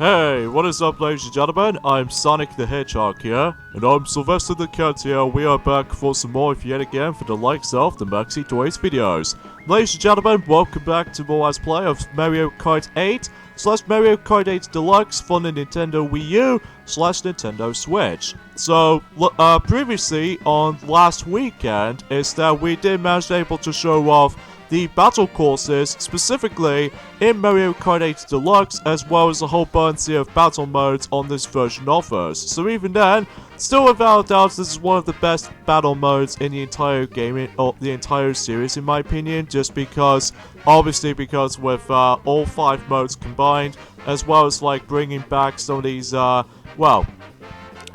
Hey, what is up, ladies and gentlemen? I'm Sonic the Hedgehog here, and I'm Sylvester the Cat here. We are back for some more yet again for the likes of the Maxi Toys videos. Ladies and gentlemen, welcome back to more Let's Play of Mario Kart 8 / Mario Kart 8 Deluxe for the Nintendo Wii U / Nintendo Switch. So, previously on last weekend is that we did manage to able to show off the battle courses, specifically in Mario Kart 8 Deluxe, as well as a whole bunch of battle modes on this version offers. So even then, still without doubt, this is one of the best battle modes in the entire game, or the entire series in my opinion, just because, obviously because with all 5 modes combined, as well as like bringing back some of these,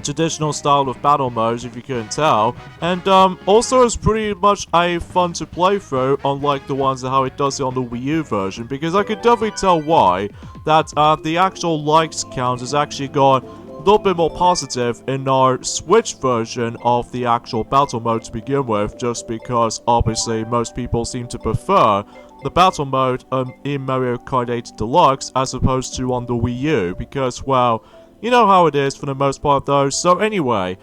traditional style of battle modes, if you couldn't tell, and also it's pretty much a fun to play through, unlike the ones that how it does it on the Wii U version, because I could definitely tell why that the actual likes count has actually gone a little bit more positive in our Switch version of the actual battle mode to begin with, just because obviously most people seem to prefer the battle mode in Mario Kart 8 Deluxe as opposed to on the Wii U, because, well, you know how it is for the most part though. So anyway,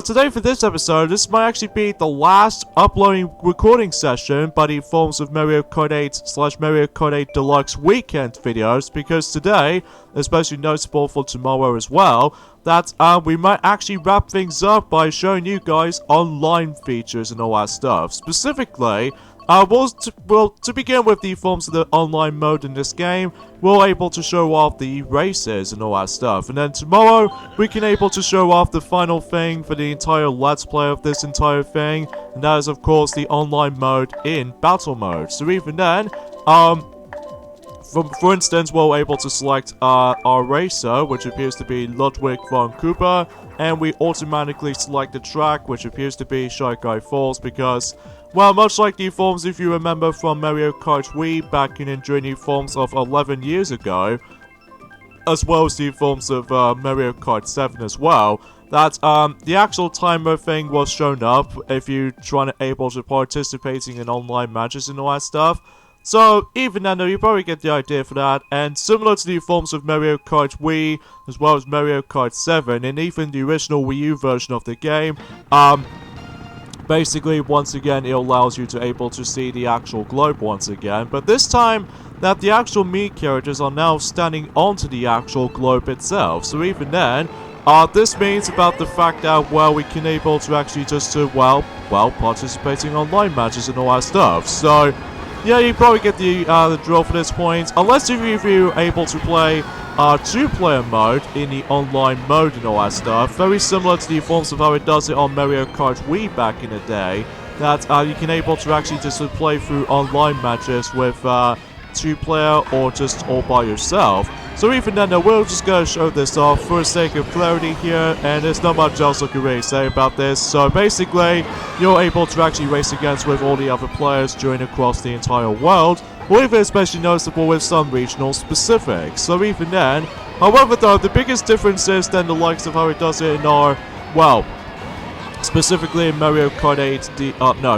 today for this episode, this might actually be the last uploading recording session by the forms of Mario Kart 8 / Mario Kart 8 Deluxe weekend videos, because today, especially noticeable for tomorrow as well, that we might actually wrap things up by showing you guys online features and all that stuff. Specifically, to begin with the forms of the online mode in this game, we're able to show off the races and all that stuff. And then tomorrow, we can able to show off the final thing for the entire Let's Play of this entire thing. And that is, of course, the online mode in battle mode. So even then, for instance, we're able to select our racer, which appears to be Ludwig von Cooper. And we automatically select the track, which appears to be Shy Guy Falls, because, well, much like the forms, if you remember from Mario Kart Wii back in during the forms of 11 years ago, as well as the forms of Mario Kart 7 as well, that the actual timer thing was shown up if you're trying to able to participating in online matches and all that stuff. So, even then, you probably get the idea for that, and similar to the forms of Mario Kart Wii, as well as Mario Kart 7, and even the original Wii U version of the game, basically, once again, it allows you to able to see the actual globe once again, but this time, that the actual Mii characters are now standing onto the actual globe itself. So even then, this means about the fact that, well, we can able to actually just, participating in online matches and all that stuff. So, yeah, you probably get the drill for this point, unless if you're able to play 2-player mode in the online mode and all that stuff, very similar to the forms of how it does it on Mario Kart Wii back in the day, that you can able to actually just play through online matches with 2-player or just all by yourself. So even then, we're just going to show this off for the sake of clarity here, and there's not much else I can really say about this. So basically, you're able to actually race against with all the other players joining across the entire world, or even especially noticeable with some regional specifics. So even then, however though, the biggest difference is then the likes of how it does it in our, well, specifically in Mario Kart 8,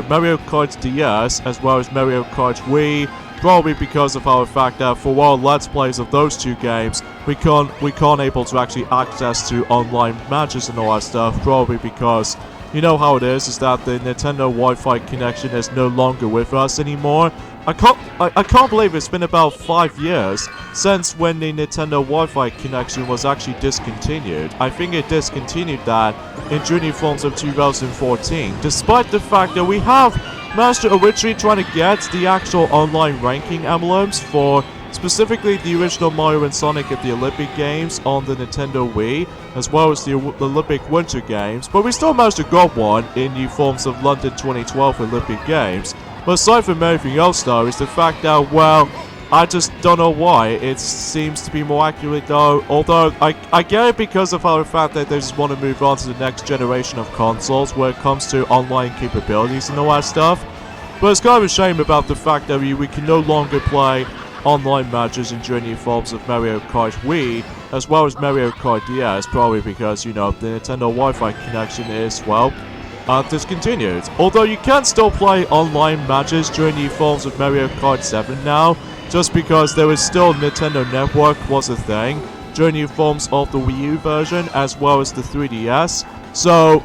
Mario Kart DS, as well as Mario Kart Wii, probably because of the fact that for our Let's Plays of those 2 games, we can't able to actually access to online matches and all that stuff, probably because, you know how it is that the Nintendo Wi-Fi connection is no longer with us anymore. I can't believe it's been about 5 years since when the Nintendo Wi-Fi connection was actually discontinued. I think it discontinued that in June forms of 2014, despite the fact that we have managed to originally try to get the actual online ranking emblems for specifically the original Mario and Sonic at the Olympic Games on the Nintendo Wii, as well as the Olympic Winter Games, but we still managed to get one in the forms of London 2012 Olympic Games. But aside from everything else though, is the fact that, well, I just don't know why it seems to be more accurate though, although I get it because of the fact that they just want to move on to the next generation of consoles where it comes to online capabilities and all that stuff. But it's kind of a shame about the fact that we can no longer play online matches in journey forms of Mario Kart Wii, as well as Mario Kart DS, probably because, you know, the Nintendo Wi-Fi connection is, well, discontinued. Although you can still play online matches during the forms of Mario Kart 7 now, just because there is still Nintendo Network was a thing, during the forms of the Wii U version as well as the 3DS. So,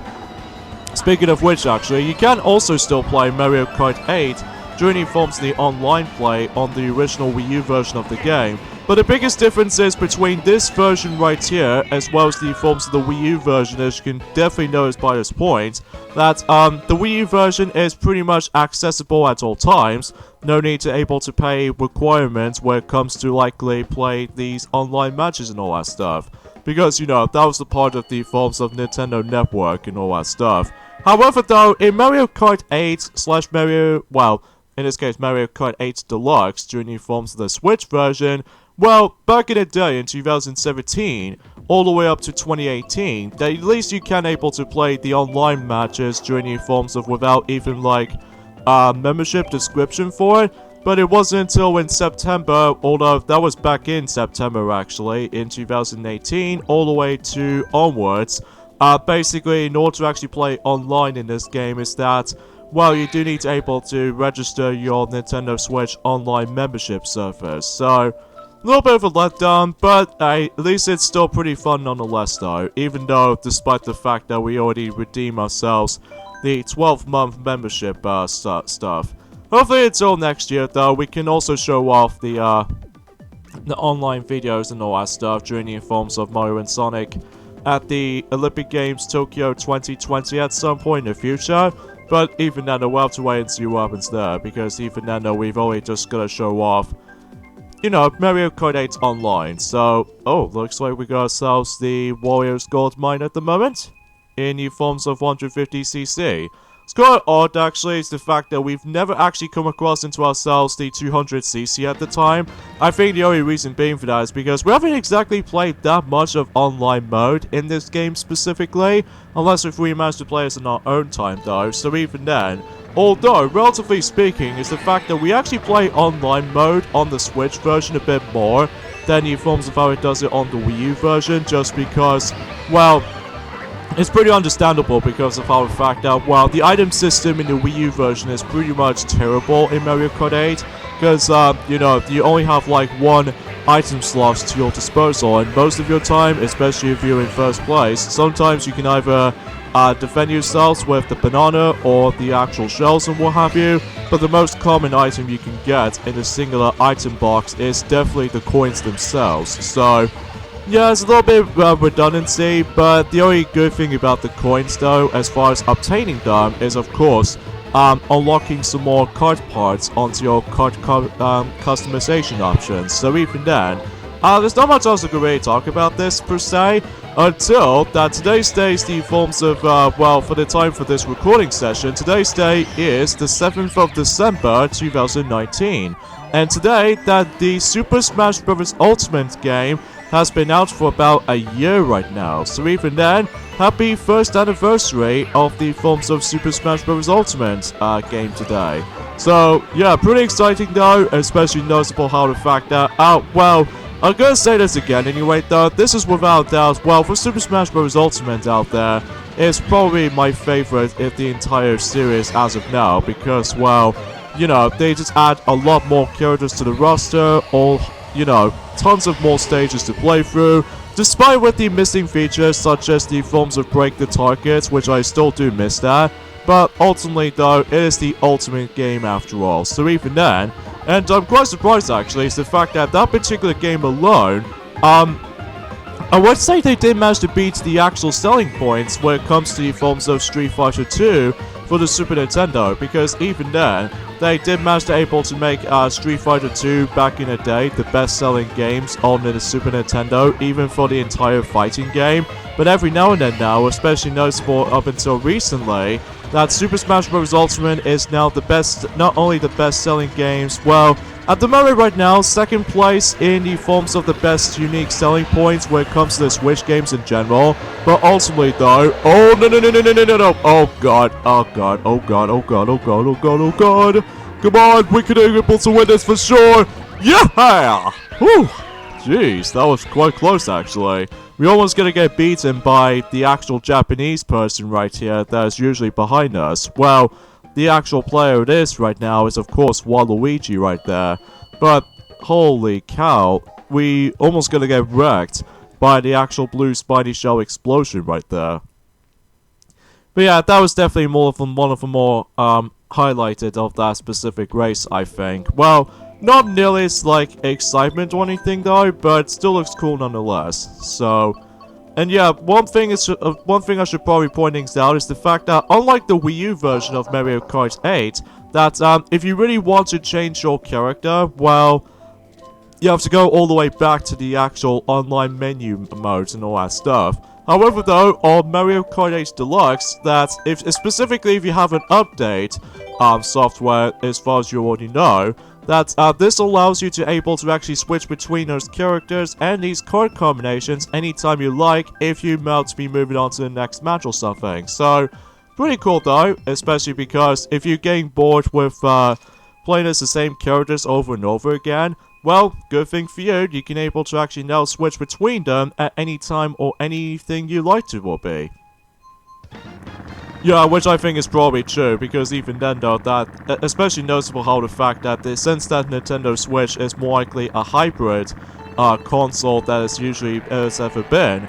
speaking of which, actually, you can also still play Mario Kart 8 during the forms of the online play on the original Wii U version of the game. But the biggest difference is between this version right here, as well as the forms of the Wii U version, as you can definitely notice by this point, that the Wii U version is pretty much accessible at all times. No need to able to pay requirements when it comes to likely play these online matches and all that stuff. Because, you know, that was the part of the forms of Nintendo Network and all that stuff. However, though, in Mario Kart 8 / Mario, well, in this case Mario Kart 8 Deluxe, during the forms of the Switch version, well, back in the day in 2017, all the way up to 2018, that at least you can able to play the online matches during the forms of without even like membership description for it. But it wasn't until in September, although that was back in September actually, in 2018, all the way to onwards. Basically, in order to actually play online in this game is that, well, you do need to able to register your Nintendo Switch online membership service. So, a little bit of a letdown, but at least it's still pretty fun nonetheless though, even though despite the fact that we already redeemed ourselves the 12-month membership stuff. Hopefully until next year though, we can also show off the online videos and all that stuff during the forms of Mario and Sonic at the Olympic Games Tokyo 2020 at some point in the future. But even then, we'll have to wait and see what happens there, because even then, we've only just gotta show off, you know, Mario Kart 8 online. So, oh, looks like we got ourselves the Warriors Gold Mine at the moment, in the forms of 150cc. It's quite odd, actually, is the fact that we've never actually come across into ourselves the 200cc at the time. I think the only reason being for that is because we haven't exactly played that much of online mode in this game specifically, unless if we manage to play this in our own time though, so even then, although, relatively speaking, is the fact that we actually play online mode on the Switch version a bit more than the forms of how it does it on the Wii U version, just because, well, it's pretty understandable because of how the fact that, well, the item system in the Wii U version is pretty much terrible in Mario Kart 8, because, you know, you only have like one item slot to your disposal, and most of your time, especially if you're in first place, sometimes you can either defend yourselves with the banana or the actual shells and what have you, but the most common item you can get in a singular item box is definitely the coins themselves. So, yeah, it's a little bit of redundancy, but the only good thing about the coins though, as far as obtaining them, is of course unlocking some more kart parts onto your kart customization options. So even then, there's not much else I could really talk about this per se, until that today's day is the forms of, well, for the time for this recording session, today's day is the 7th of December 2019. And today, that the Super Smash Bros. Ultimate game has been out for about a year right now. So even then, happy first anniversary of the forms of Super Smash Bros. Ultimate game today. So, yeah, pretty exciting though, especially noticeable how the fact that, well, I'm gonna say this again anyway though, this is without doubt, well, for Super Smash Bros. Ultimate out there, it's probably my favorite in the entire series as of now, because, well, you know, they just add a lot more characters to the roster, all, you know, tons of more stages to play through, despite with the missing features such as the forms of break the targets, which I still do miss that, but ultimately though, it is the ultimate game after all, so even then, and I'm quite surprised actually, is the fact that that particular game alone, I would say they did manage to beat the actual selling points when it comes to the forms of Street Fighter 2 for the Super Nintendo, because even then, they did manage to able to make Street Fighter 2 back in the day the best-selling games on the Super Nintendo, even for the entire fighting game. But every now and then now, especially noticeable up until recently, that Super Smash Bros. Ultimate is now the best, not only the best-selling games, well, at the moment right now, second place in the forms of the best unique selling points when it comes to the Switch games in general. But ultimately though, oh no, oh god, oh god, oh god, oh god, oh god, oh god, oh god. Come on, we could be able to win this for sure. Yeah! Whew. Jeez, that was quite close actually. We're almost gonna get beaten by the actual Japanese person right here that is usually behind us. Well, the actual player it is right now is of course Waluigi right there. But holy cow, we almost gonna get wrecked. by the actual blue spiny shell explosion right there. But yeah, that was definitely one of the more highlighted of that specific race, I think. Well, not nearly as like excitement or anything though, but still looks cool nonetheless. So, and yeah, one thing I should probably point things out is the fact that unlike the Wii U version of Mario Kart 8, that if you really want to change your character, well, you have to go all the way back to the actual online menu modes and all that stuff. However, though, on Mario Kart 8 Deluxe, that specifically if you have an update software, as far as you already know, that this allows you to able to actually switch between those characters and these card combinations anytime you like, if you might be moving on to the next match or something. So, pretty cool though, especially because if you're getting bored with playing as the same characters over and over again, well, good thing for you, you can able to actually now switch between them at any time or anything you like to will be. Yeah, which I think is probably true, because even then though, that, especially noticeable how the fact that since that Nintendo Switch is more likely a hybrid console that it's usually has ever been,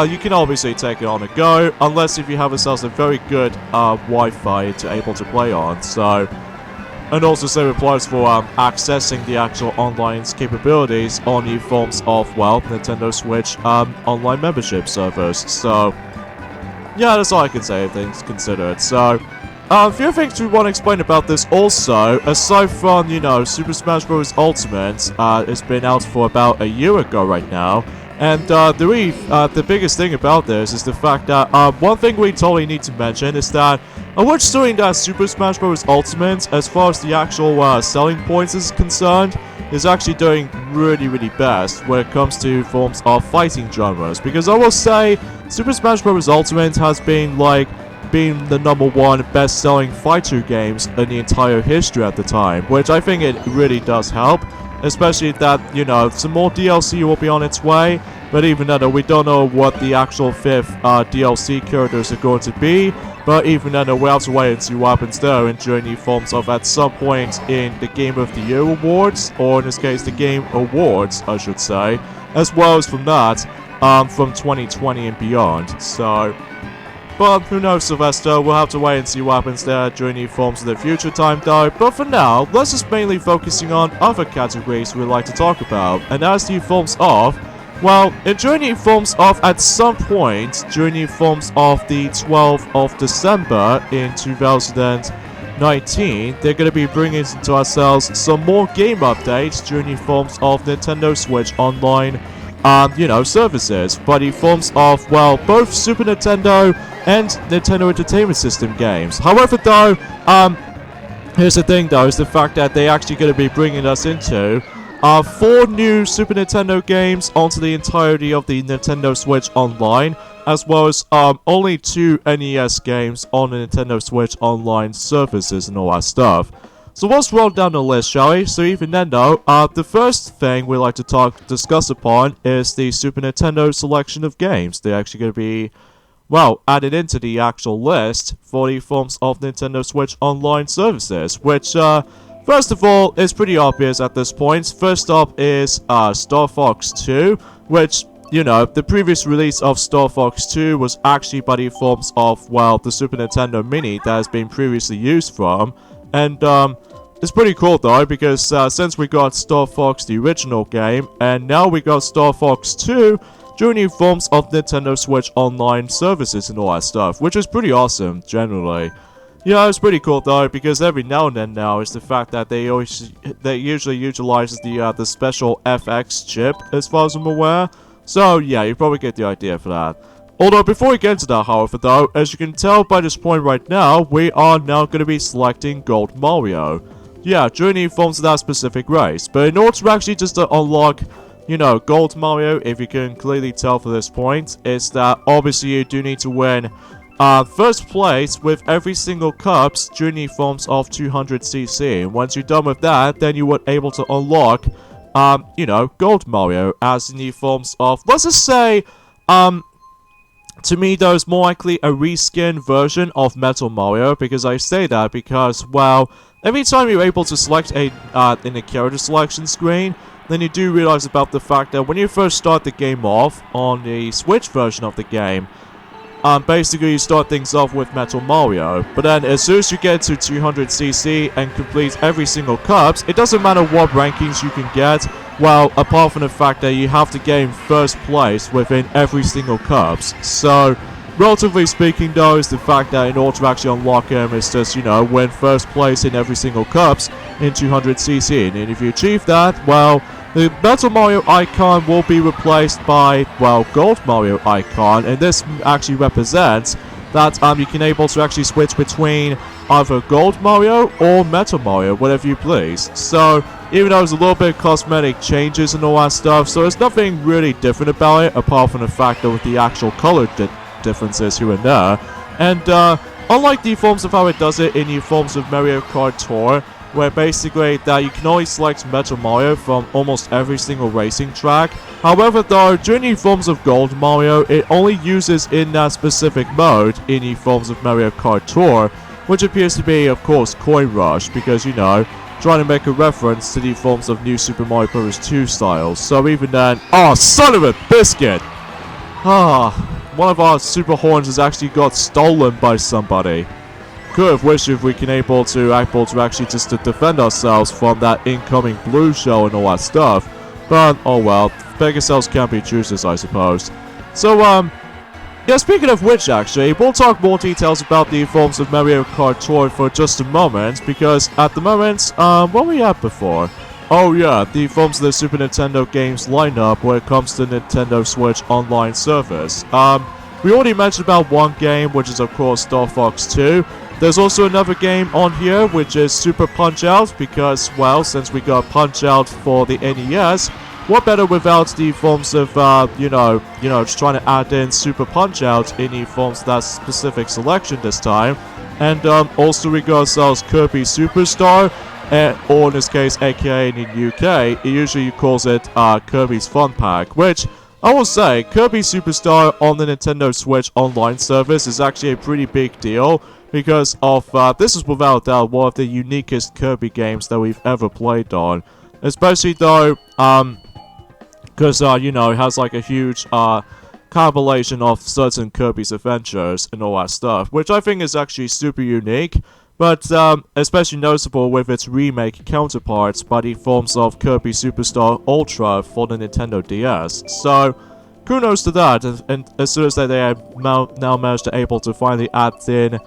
you can obviously take it on the go, unless if you have yourselves a very good Wi-Fi to able to play on, so... And also same applies for accessing the actual online capabilities on new forms of, well, Nintendo Switch online membership servers. So, yeah, that's all I can say, things considered. So, a few things we want to explain about this also, aside from, you know, Super Smash Bros. Ultimate, it's been out for about a year ago right now. And the biggest thing about this is the fact that one thing we totally need to mention is that we're just doing that Super Smash Bros. Ultimate, as far as the actual selling points is concerned, is actually doing really best when it comes to forms of fighting genres. Because I will say, Super Smash Bros. Ultimate has been like being the #1 best-selling fighter games in the entire history at the time, which I think it really does help. Especially that, you know, some more DLC will be on its way, but even then, we don't know what the actual 5th DLC characters are going to be, but even then, we'll have to wait and see what happens there in journey forms of at some point in the Game of the Year Awards, or in this case, the Game Awards, I should say, as well as from that, from 2020 and beyond, so... But who knows, Sylvester, we'll have to wait and see what happens there during the forms of the future time though. But for now, let's just mainly focusing on other categories we'd like to talk about. And as the forms of, well, during the forms of at some point, during the forms of the 12th of December in 2019, they're going to be bringing to ourselves some more game updates during the forms of Nintendo Switch Online, you know, services. But the forms of, well, both Super Nintendo and Nintendo Entertainment System games. However, though, here's the thing, though, is the fact that they're actually going to be bringing us into 4 new Super Nintendo games onto the entirety of the Nintendo Switch Online, as well as only 2 NES games on the Nintendo Switch Online services and all that stuff. So let's roll down the list, shall we? So even then, though, the first thing we'd like to discuss upon is the Super Nintendo selection of games. They're actually going to be, well, added into the actual list for the forms of Nintendo Switch Online services, which, first of all, is pretty obvious at this point. First up is Star Fox 2, which, you know, the previous release of Star Fox 2 was actually by the forms of, well, the Super Nintendo Mini that has been previously used from. And, it's pretty cool though, because since we got Star Fox the original game, and now we got Star Fox 2, during new forms of Nintendo Switch Online services and all that stuff, which is pretty awesome, generally. Yeah, it's pretty cool though, because every now and then now is the fact that they usually utilize the special FX chip, as far as I'm aware. So yeah, you probably get the idea for that. Although before we get into that, however, though, as you can tell by this point right now, we are now going to be selecting Gold Mario. Yeah, during the forms of that specific race. But in order to actually just unlock, you know, Gold Mario, if you can clearly tell for this point, is that obviously you do need to win first place with every single cups during the forms of 200cc. And once you're done with that, then you were able to unlock, you know, Gold Mario as in the forms of, let's just say, to me, though, it's more likely a reskin version of Metal Mario, because I say that because, well, every time you're able to select in the character selection screen, then you do realize about the fact that when you first start the game off on the Switch version of the game, basically you start things off with Metal Mario, but then as soon as you get to 200cc and complete every single cups, it doesn't matter what rankings you can get, well, apart from the fact that you have to get in first place within every single cups. So, relatively speaking though, is the fact that in order to actually unlock him, it's just, you know, win first place in every single cups in 200cc, and if you achieve that, well, the Metal Mario icon will be replaced by, well, Gold Mario icon, and this actually represents that you can able to actually switch between either Gold Mario or Metal Mario, whatever you please. So, even though there's a little bit of cosmetic changes and all that stuff, so there's nothing really different about it, apart from the fact that with the actual color differences here and there. And, unlike the forms of how it does it in the forms of Mario Kart Tour, where basically that you can only select Metal Mario from almost every single racing track. However though, during the forms of Gold Mario, it only uses in that specific mode in the forms of Mario Kart Tour, which appears to be, of course, Coin Rush, because, you know, trying to make a reference to the forms of New Super Mario Bros. 2 styles. So even then, oh, son of a biscuit! One of our Super Horns has actually got stolen by somebody. Could have wished if we can able to actually just to defend ourselves from that incoming blue shell and all that stuff. But, oh well, beggar cells can't be choosers, I suppose. So, yeah, speaking of which, actually, we'll talk more details about the forms of Mario Kart Tour for just a moment, because at the moment, what were we at before? Oh yeah, the forms of the Super Nintendo games lineup when it comes to Nintendo Switch Online service. We already mentioned about one game, which is of course Star Fox 2. There's also another game on here, which is Super Punch-Out, because, well, since we got Punch-Out for the NES, what better without the forms of, you know, just trying to add in Super Punch-Out in the forms of that specific selection this time. And, also we got ourselves Kirby Superstar, or in this case, aka in the UK, it usually calls it, Kirby's Fun Pack, which, I will say, Kirby Superstar on the Nintendo Switch Online service is actually a pretty big deal, because of, this is without doubt one of the uniquest Kirby games that we've ever played on. Especially though, because, you know, it has like a huge, compilation of certain Kirby's adventures and all that stuff, which I think is actually super unique, but, especially noticeable with its remake counterparts by the forms of Kirby Superstar Ultra for the Nintendo DS. So, kudos to that, and as soon as they have now managed to able to finally add in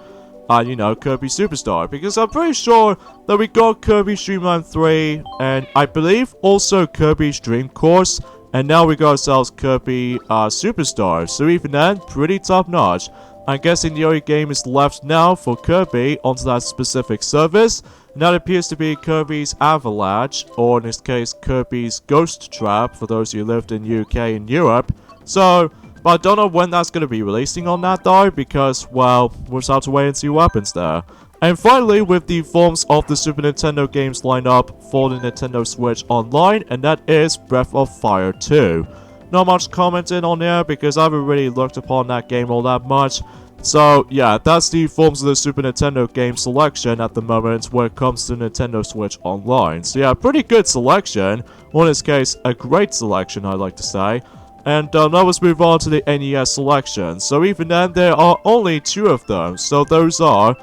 you know, Kirby Superstar, because I'm pretty sure that we got Kirby Streamline 3, and I believe also Kirby's Dream Course, and now we got ourselves Kirby Superstar, so even then, pretty top notch. I'm guessing the only game is left now for Kirby onto that specific service, and that appears to be Kirby's Avalanche, or in this case, Kirby's Ghost Trap, for those who lived in UK and Europe. So, but I don't know when that's going to be releasing on that though, because, well, we'll just have to wait and see what happens there. And finally, with the forms of the Super Nintendo games lineup for the Nintendo Switch Online, and that is Breath of Fire 2. Not much commenting on there, because I haven't really looked upon that game all that much. So, yeah, that's the forms of the Super Nintendo game selection at the moment when it comes to Nintendo Switch Online. So yeah, pretty good selection, or in this case, a great selection, I'd like to say. And now let's move on to the NES selection. So even then, there are only two of them. So those are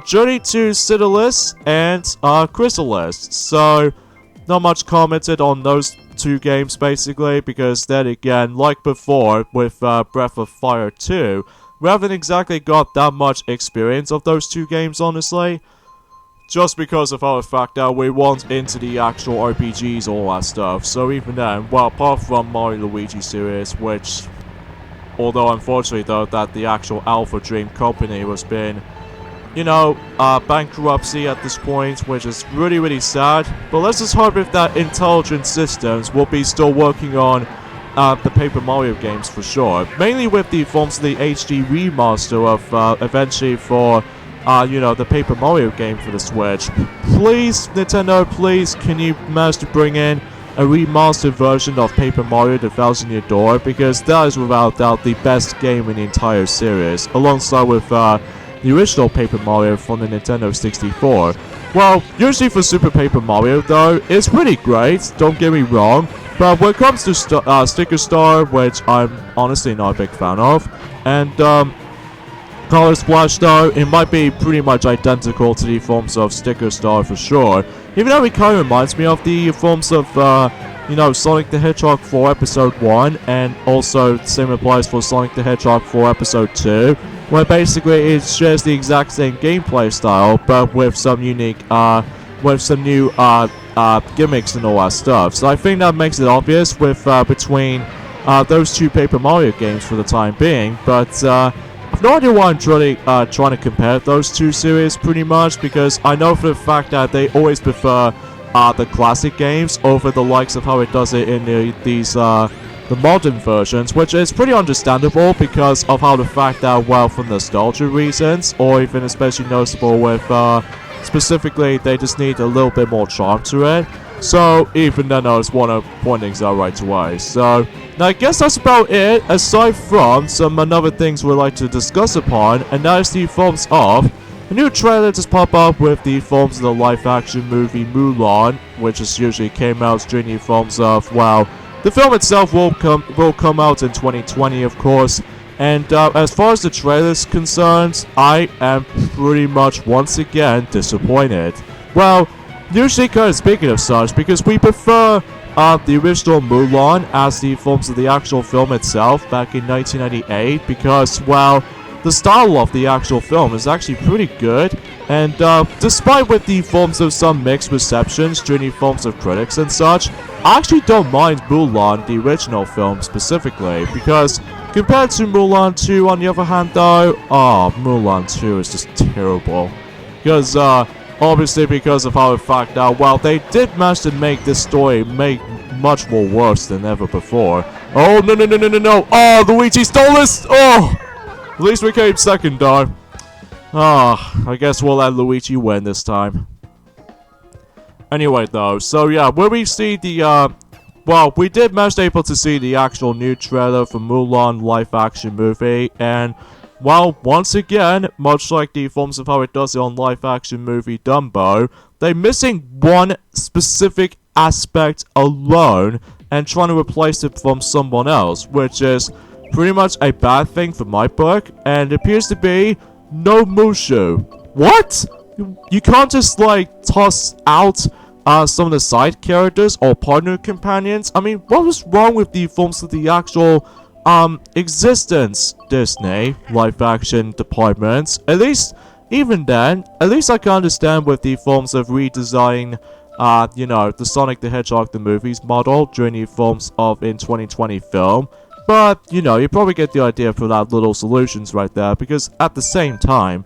Journey to Citadis and Chrysalis. So not much commented on those two games basically, because then again, like before with Breath of Fire 2, we haven't exactly got that much experience of those two games, honestly. Just because of our fact that we weren't into the actual RPGs, all that stuff. So even then, well, apart from Mario Luigi series, which, although unfortunately though, that the actual Alpha Dream company has been, you know, bankruptcy at this point, which is really, really sad. But let's just hope if that Intelligent Systems will be still working on the Paper Mario games for sure. Mainly with the forms of the HD remaster of, eventually for, you know, the Paper Mario game for the Switch. Please, Nintendo, please, can you manage to bring in a remastered version of Paper Mario The Thousand Year Door, because that is without doubt the best game in the entire series, alongside with the original Paper Mario from the Nintendo 64. Well, usually for Super Paper Mario, though, it's pretty great, don't get me wrong. But when it comes to Sticker Star, which I'm honestly not a big fan of, and Color Splash, though, it might be pretty much identical to the forms of Sticker Star for sure. Even though it kind of reminds me of the forms of, you know, Sonic the Hedgehog 4 Episode 1, and also the same applies for Sonic the Hedgehog 4 Episode 2, where basically it shares the exact same gameplay style, but with some unique, with some new, gimmicks and all that stuff. So I think that makes it obvious with, between, those two Paper Mario games for the time being, but, I've no idea why I'm trying to compare those two series pretty much, because I know for the fact that they always prefer the classic games over the likes of how it does it in the modern versions, which is pretty understandable because of how the fact that, well, for nostalgia reasons, or even especially noticeable with, specifically, they just need a little bit more charm to it. So, even then, I just want to point things out right away. So, now I guess that's about it, aside from some other things we'd like to discuss upon, and that is the forms of a new trailer just pop up with the forms of the live-action movie Mulan, which is usually came out during the forms of, well, the film itself will come out in 2020, of course. And as far as the trailer is concerned, I am pretty much once again disappointed. Well, usually kind of speaking of such, because we prefer the original Mulan as the forms of the actual film itself back in 1998, because, well, the style of the actual film is actually pretty good, and despite with the forms of some mixed receptions during the forms of critics and such, I actually don't mind Mulan, the original film specifically, because compared to Mulan 2 on the other hand though, Mulan 2 is just terrible, because obviously because of how the fact that, well, they did manage to make this story much more worse than ever before. Oh, no. Oh, Luigi stole this! Oh! At least we came second, though. I guess we'll let Luigi win this time. Anyway, though, so yeah, where we see the, well, we did manage to able to see the actual new trailer for Mulan live-action movie, and, well, once again, much like the forms of how it does it on live-action movie Dumbo, they're missing one specific aspect alone and trying to replace it from someone else, which is pretty much a bad thing for my book, and it appears to be no Mushu. What? You can't just, like, toss out some of the side characters or partner companions? I mean, what was wrong with the forms of the actual existence Disney live-action departments? At least, even then, at least I can understand with the forms of redesign, you know, the Sonic the Hedgehog the movies model during the forms of in 2020 film. But, you know, you probably get the idea for that little solutions right there, because at the same time,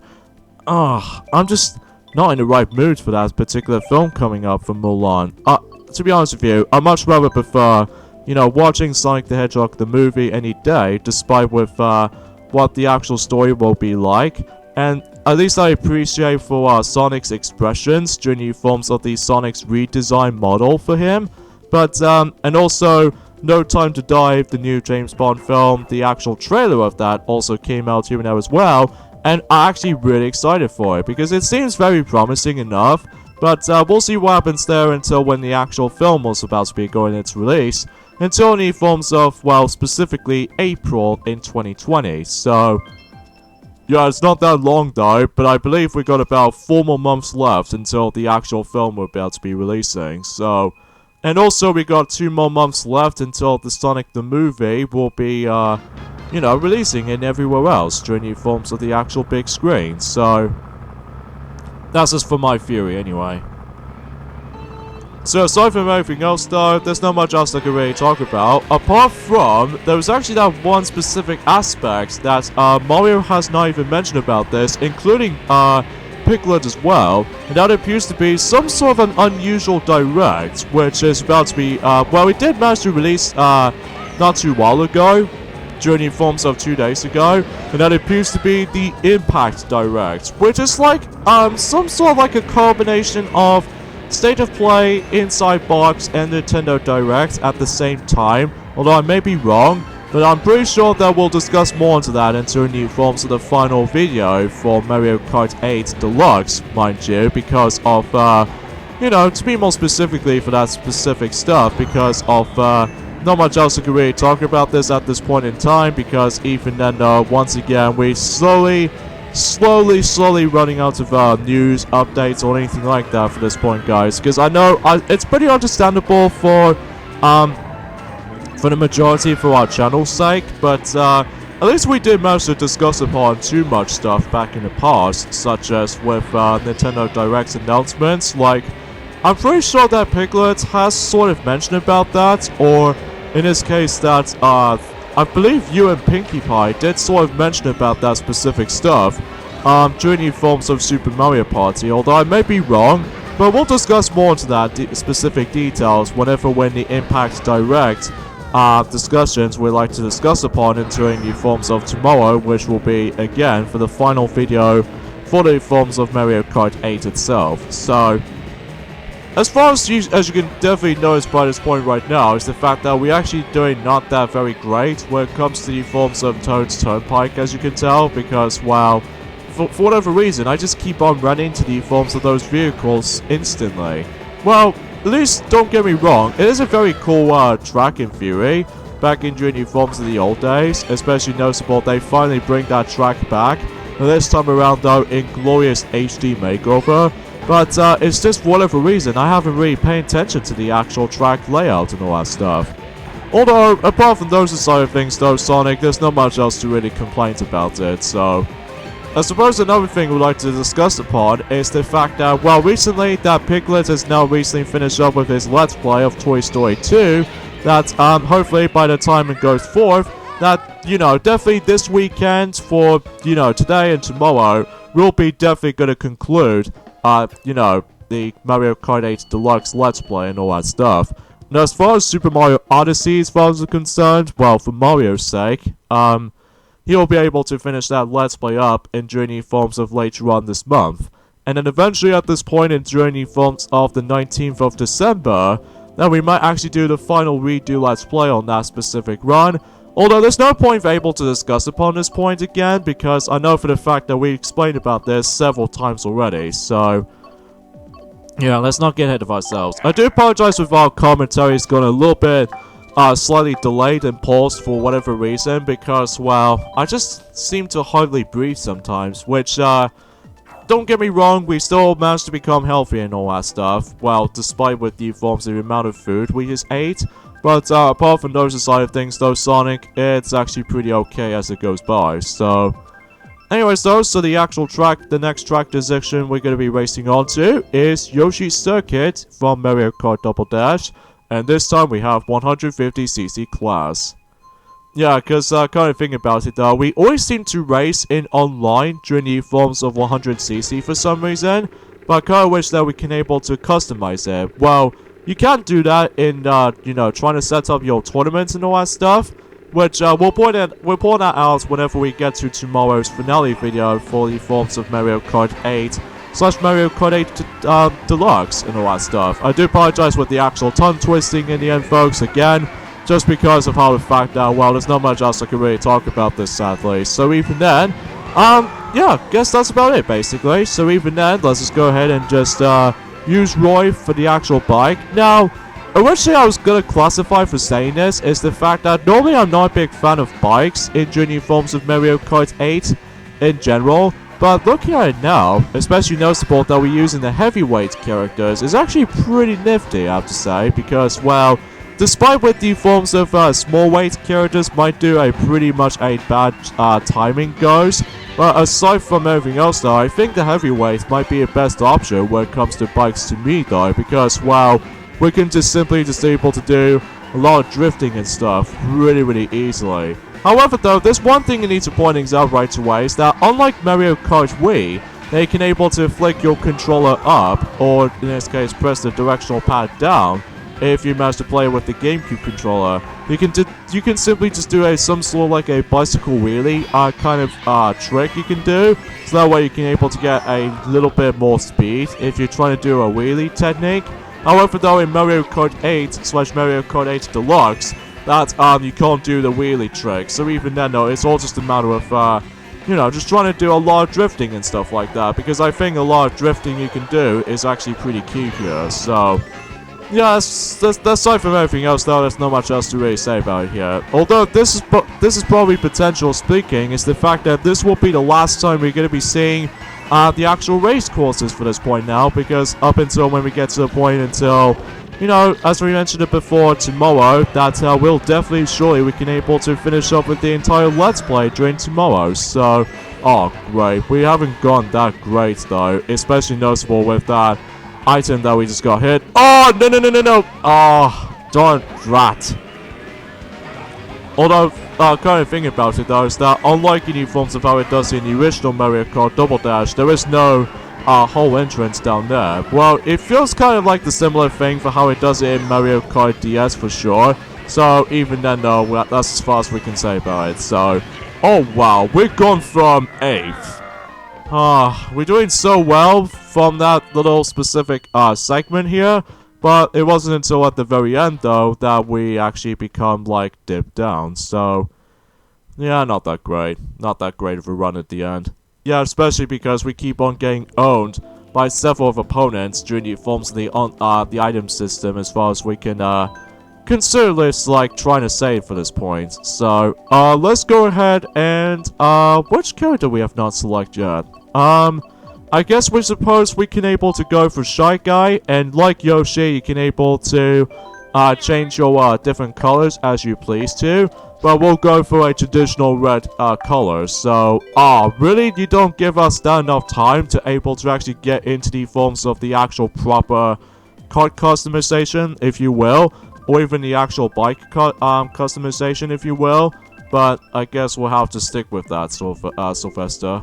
I'm just not in the right mood for that particular film coming up from Mulan. To be honest with you, I much rather prefer, you know, watching Sonic the Hedgehog the movie any day, despite with what the actual story will be like. And at least I appreciate for Sonic's expressions during the forms of the Sonic's redesign model for him. But, and also, No Time to Die, the new James Bond film, the actual trailer of that also came out here now as well. And I'm actually really excited for it, because it seems very promising enough. But we'll see what happens there until when the actual film was about to be going into release. Until in the forms of, well, specifically April in 2020. So, yeah, it's not that long though, but I believe we got about 4 more months left until the actual film will be about to be releasing. So, and also we got 2 more months left until the Sonic the movie will be, you know, releasing in everywhere else during the forms of the actual big screen. So, that's just for my theory anyway. So aside from everything else though, there's not much else I can really talk about, apart from, there was actually that one specific aspect that Mario has not even mentioned about this, including Piglet as well, and that appears to be some sort of an unusual direct, which is about to be, well, we did manage to release not too while ago, during the forms of 2 days ago, and that appears to be the Impact Direct, which is like some sort of like a combination of State of Play, Inside Box, and Nintendo Direct at the same time, although I may be wrong. But I'm pretty sure that we'll discuss more into that into new forms of the final video for Mario Kart 8 Deluxe, mind you, because of, you know, to be more specifically for that specific stuff, because of, not much else I can really talk about this at this point in time, because even then, once again, we slowly running out of news, updates, or anything like that for this point, guys. Because I know it's pretty understandable for the majority for our channel's sake, but at least we did manage to discuss upon too much stuff back in the past, such as with Nintendo Direct's announcements. Like, I'm pretty sure that Piglet has sort of mentioned about that, or in this case that I believe you and Pinkie Pie did sort of mention about that specific stuff during the forms of Super Mario Party, although I may be wrong, but we'll discuss more into that specific details whenever when the Impact Direct discussions we'd like to discuss upon during the forms of tomorrow, which will be again for the final video for the forms of Mario Kart 8 itself. So as far as you can definitely notice by this point right now, is the fact that we're actually doing not that very great when it comes to the forms of Toad's Turnpike, as you can tell, because, well, for whatever reason, I just keep on running into the forms of those vehicles instantly. Well, at least, don't get me wrong, it is a very cool track in theory, back in during the forms of the old days, especially noticeable they finally bring that track back, and this time around though in glorious HD makeover. But it's just for whatever reason, I haven't really paid attention to the actual track layout and all that stuff. Although, apart from those side of things though, Sonic, there's not much else to really complain about it, so I suppose another thing we'd like to discuss upon is the fact that, well, recently that Piglet has now recently finished up with his Let's Play of Toy Story 2, that hopefully by the time it goes forth, that, you know, definitely this weekend for, you know, today and tomorrow, we'll be definitely going to conclude you know, the Mario Kart 8 Deluxe Let's Play and all that stuff. Now, as far as Super Mario Odyssey as far as concerned, well, for Mario's sake, he'll be able to finish that Let's Play up in Journey forms of later on this month. And then eventually at this point in Journey forms of the 19th of December, then we might actually do the final redo Let's Play on that specific run. Although there's no point for able to discuss upon this point again, because I know for the fact that we explained about this several times already, so yeah, let's not get ahead of ourselves. I do apologize if our commentary has gone a little bit slightly delayed and paused for whatever reason, because, well, I just seem to hardly breathe sometimes, which, don't get me wrong, we still managed to become healthy and all that stuff, well, despite with the forms of the amount of food we just ate. But apart from those side of things though, Sonic, it's actually pretty okay as it goes by, so anyways though, so the actual track, the next track section we're going to be racing on to is Yoshi's Circuit from Mario Kart Double Dash, and this time we have 150cc class. Yeah, because kind of thinking about it though, we always seem to race in online during the forms of 100cc for some reason, but I kind of wish that we can able to customize it. Well, you can't do that in, you know, trying to set up your tournaments and all that stuff, which, we'll point that out whenever we get to tomorrow's finale video for the forms of Mario Kart 8 / Mario Kart 8 Deluxe and all that stuff. I do apologize with the actual tongue twisting in the end, folks, again, just because of how the fact that, well, there's not much else I can really talk about this, sadly. So even then, yeah, guess that's about it, basically. So even then, let's just go ahead and just, use Roy for the actual bike. Now, originally I was gonna classify for saying this is the fact that normally I'm not a big fan of bikes in junior forms of Mario Kart 8 in general, but looking at it now, especially noticeable that we're using the heavyweight characters, is actually pretty nifty, I have to say, because, well, despite with the forms of small weight characters might do a pretty much a bad timing goes, but aside from everything else though, I think the heavyweight might be the best option when it comes to bikes to me though, because, well, we can just simply able to do a lot of drifting and stuff really easily. However though, there's one thing you need to point out right away, is that unlike Mario Kart Wii, they can able to flick your controller up, or in this case press the directional pad down, if you manage to play with the GameCube controller. You can simply just do some sort of like a bicycle wheelie kind of trick you can do, so that way you can able to get a little bit more speed if you're trying to do a wheelie technique. However though, in Mario Kart 8 / Mario Kart 8 Deluxe, that you can't do the wheelie trick. So even then, though, it's all just a matter of you know, just trying to do a lot of drifting and stuff like that, because I think a lot of drifting you can do is actually pretty key here. So yeah, aside from everything else, though, there's not much else to really say about it here. Although this is probably potential speaking, is the fact that this will be the last time we're going to be seeing the actual race courses for this point now, because up until when we get to the point until, you know, as we mentioned it before, tomorrow, that we'll definitely, surely we can able to finish up with the entire Let's Play during tomorrow. So, oh great, we haven't gone that great though, especially noticeable with that item that we just got hit. Oh, no. Oh, darn rat. Although, kind of thing about it though is that unlike in new forms of how it does in the original Mario Kart Double Dash, there is no whole entrance down there. Well, it feels kind of like the similar thing for how it does it in Mario Kart DS for sure. So even then though, that's as far as we can say about it. So, oh wow, we've gone from 8th. We're doing so well from that little specific segment here, but it wasn't until at the very end though that we actually become like dipped down. So yeah, not that great of a run at the end. Yeah, especially because we keep on getting owned by several of opponents during the forms of the item system, as far as we can consider this like trying to save for this point. So let's go ahead and which character we have not selected yet? I guess we suppose we can able to go for Shy Guy, and like Yoshi, you can able to change your different colors as you please to. But we'll go for a traditional red color. So, really? You don't give us that enough time to able to actually get into the forms of the actual proper kart customization, if you will, or even the actual bike customization, if you will. But I guess we'll have to stick with that, Sylvester.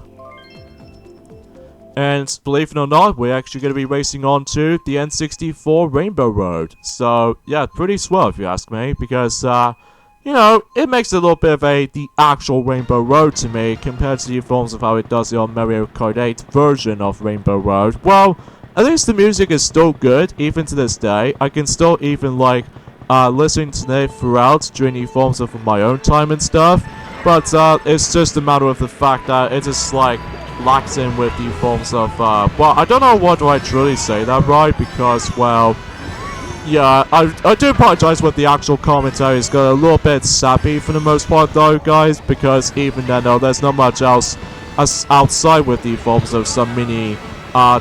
And believe it or not, we're actually going to be racing on to the N64 Rainbow Road. So, yeah, pretty swell if you ask me, because, you know, it makes a little bit of the actual Rainbow Road to me, compared to the forms of how it does it on Mario Kart 8 version of Rainbow Road. Well, at least the music is still good, even to this day. I can still even, like, listen to it throughout during the forms of my own time and stuff. But, it's just a matter of the fact that it is, like, lacks in with the forms of, well, I don't know what do I truly say that right, because, well, yeah, I do apologize with the actual commentary. It's got a little bit sappy for the most part though, guys, because even then though, there's not much else outside with the forms of some mini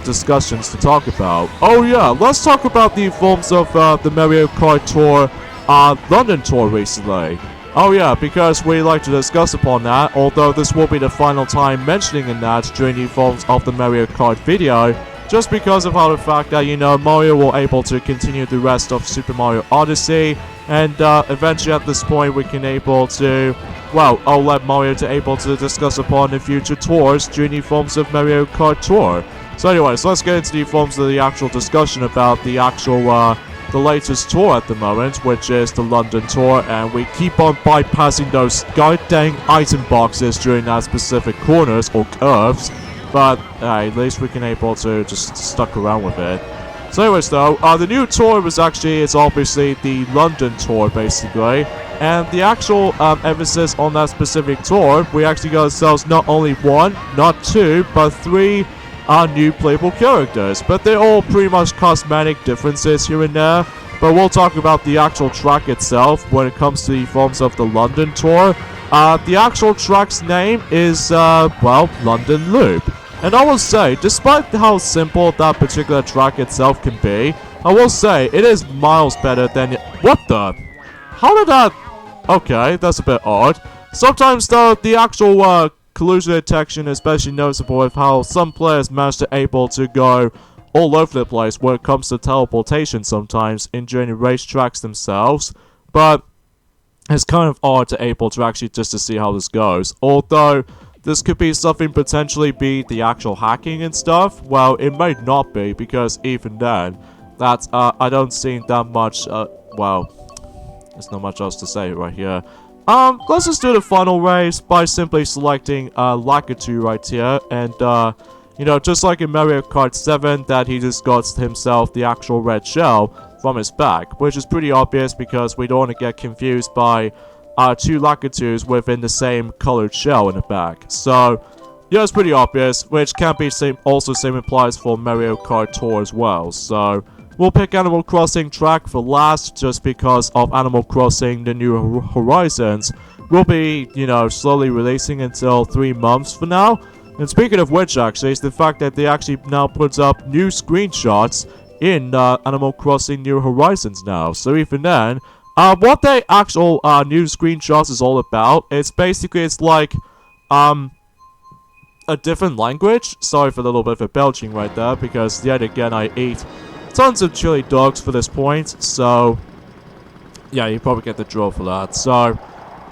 discussions to talk about. Oh yeah, let's talk about the forms of the Mario Kart Tour London Tour recently. Oh yeah, because we like to discuss upon that, although this will be the final time mentioning in that during the forms of the Mario Kart video, just because of how the fact that, you know, Mario will able to continue the rest of Super Mario Odyssey, and eventually at this point we can able to, well, I'll let Mario to able to discuss upon the future tours during the forms of Mario Kart Tour. So anyways, let's get into the forms of the actual discussion about the actual, the latest tour at the moment, which is the London Tour, and we keep on bypassing those goddamn item boxes during that specific corners or curves, but at least we can able to just stuck around with it. So anyways though, the new tour was actually, it's obviously the London Tour basically, and the actual emphasis on that specific tour, we actually got ourselves not only 1, not 2, but 3 new playable characters, but they're all pretty much cosmetic differences here and there. But we'll talk about the actual track itself when it comes to the forms of the London Tour. The actual track's name is, well, London Loop. And I will say, despite how simple that particular track itself can be, I will say it is miles better than... What the? How did that... Okay, that's a bit odd. Sometimes though, the actual collision detection is especially noticeable with how some players manage to able to go all over the place when it comes to teleportation sometimes in during the racetracks themselves, but it's kind of odd to able to actually just to see how this goes. Although this could be something potentially be the actual hacking and stuff, well, it may not be, because even then, that's I don't see that much, well, there's not much else to say right here. Let's just do the final race by simply selecting, Lakitu right here, and, you know, just like in Mario Kart 7, that he just got himself the actual red shell, from his back, which is pretty obvious because we don't want to get confused by two Lakitus within the same colored shell in the back. So, yeah, it's pretty obvious, which can be same applies for Mario Kart Tour as well. So, we'll pick Animal Crossing track for last just because of Animal Crossing The New Horizons will be, slowly releasing until 3 months for now. And speaking of which, actually, is the fact that they actually now put up new screenshots in Animal Crossing New Horizons now. So even then, what the actual new screenshots is all about, it's like, a different language. Sorry for a little bit of belching right there, because yet again I ate tons of chili dogs for this point, so yeah, you probably get the drill for that. So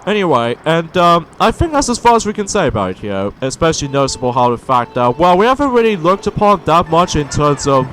anyway, and I think that's as far as we can say about it here. Especially noticeable how the fact that, well, we haven't really looked upon that much in terms of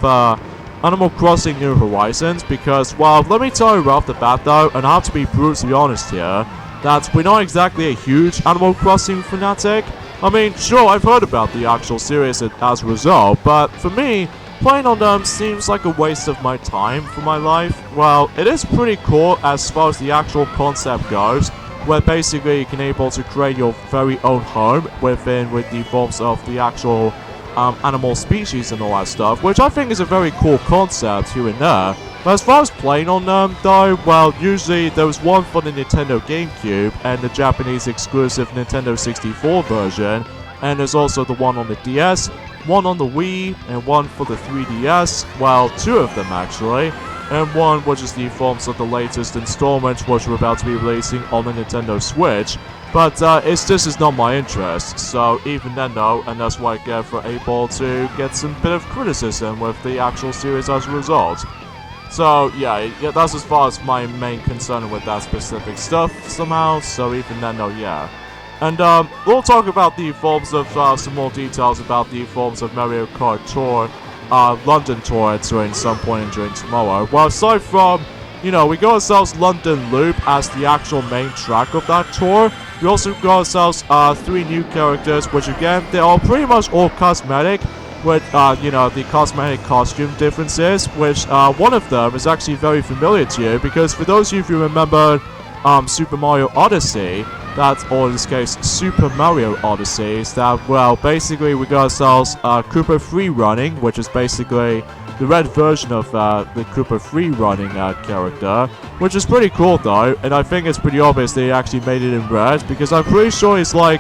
Animal Crossing New Horizons, because, well, let me tell you right off the bat though, and I have to be brutally honest here, that we're not exactly a huge Animal Crossing fanatic. I mean, sure, I've heard about the actual series as a result, but for me, playing on them seems like a waste of my time for my life. Well, it is pretty cool as far as the actual concept goes, where basically you can able to create your very own home with the forms of the actual animal species and all that stuff, which I think is a very cool concept here and there. But as far as playing on them, though, well, usually there was one for the Nintendo GameCube and the Japanese exclusive Nintendo 64 version, and there's also the one on the DS, one on the Wii, and one for the 3DS, well, 2 of them actually, and one which is the forms of the latest installment which we're about to be releasing on the Nintendo Switch. But this is not my interest, so even then though, and that's why I get for able to get some bit of criticism with the actual series as a result. So yeah, that's as far as my main concern with that specific stuff somehow, so even then though, yeah. And we'll talk about the forms of some more details about the forms of Mario Kart Tour, London Tour during some point during tomorrow. Well, aside from, we got ourselves London Loop as the actual main track of that tour, we also got ourselves 3 new characters, which again, they are pretty much all cosmetic, with, the cosmetic costume differences, which one of them is actually very familiar to you, because for those of you who remember Super Mario Odyssey, or in this case, Super Mario Odyssey, is that, well, basically we got ourselves Koopa Free Running, which is basically the red version of the Koopa Free Running character, which is pretty cool though, and I think it's pretty obvious they actually made it in red, because I'm pretty sure it's like,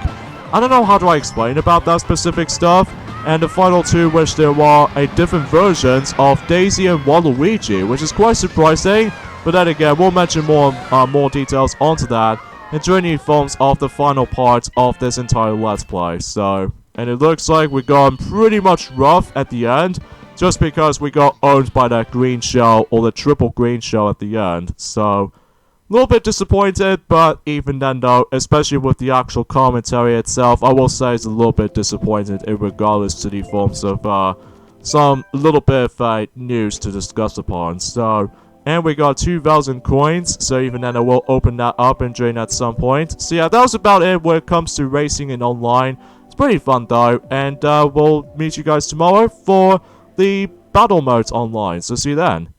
I don't know how do I explain about that specific stuff, and the final 2 which there are different versions of Daisy and Waluigi, which is quite surprising, but then again, we'll mention more details onto that and during the forms of the final part of this entire Let's Play. So, and it looks like we got pretty much rough at the end, just because we got owned by that green shell, or the triple green shell at the end. So, a little bit disappointed, but even then though, especially with the actual commentary itself, I will say it's a little bit disappointed in regardless to the forms of some little bit of news to discuss upon. So, and we got 2,000 coins, so even then I will open that up and drain at some point. So yeah, that was about it when it comes to racing and online. It's pretty fun though, and we'll meet you guys tomorrow for the battle modes online, so see you then.